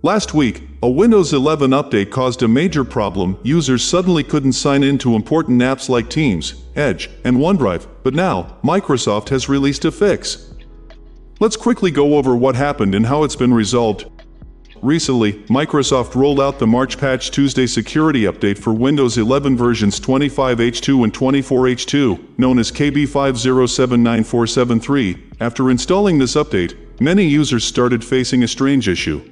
Last week, a Windows 11 update caused a major problem. Users suddenly couldn't sign in to important apps like Teams, Edge, and OneDrive, but now, Microsoft has released a fix. Let's quickly go over what happened and how it's been resolved. Recently, Microsoft rolled out the March Patch Tuesday security update for Windows 11 versions 25H2 and 24H2, known as KB5085516. After installing this update, many users started facing a strange issue.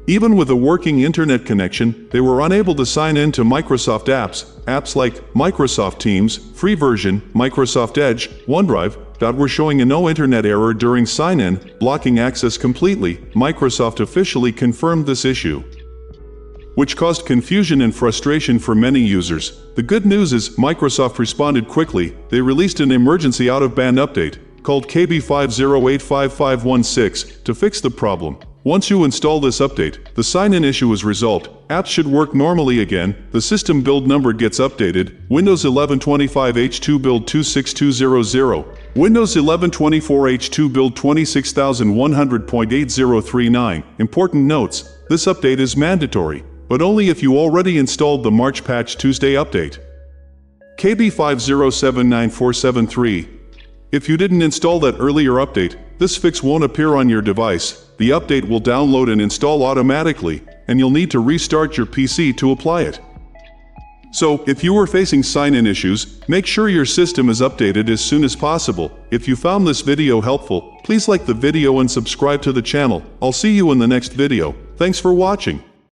Even with a working internet connection, they were unable to sign in to Microsoft apps like Microsoft Teams, free version, Microsoft Edge, OneDrive, that were showing a no internet error during sign-in, blocking access completely. Microsoft officially confirmed this issue, which caused confusion and frustration for many users. The good news is Microsoft responded quickly. They released an emergency out-of-band update called KB5085516 to fix the problem. Once you install this update, the sign-in issue is resolved. Apps should work normally again. The system build number gets updated. Windows 11 25H2 build 26200. Windows 11 24H2 build 26100.8039. Important notes: this update is mandatory, but only if you already installed the March Patch Tuesday update. KB5079473. If you didn't install that earlier update, this fix won't appear on your device. The update will download and install automatically, and you'll need to restart your PC to apply it. So, if you are facing sign-in issues, make sure your system is updated as soon as possible. If you found this video helpful, please like the video and subscribe to the channel. I'll see you in the next video. Thanks for watching.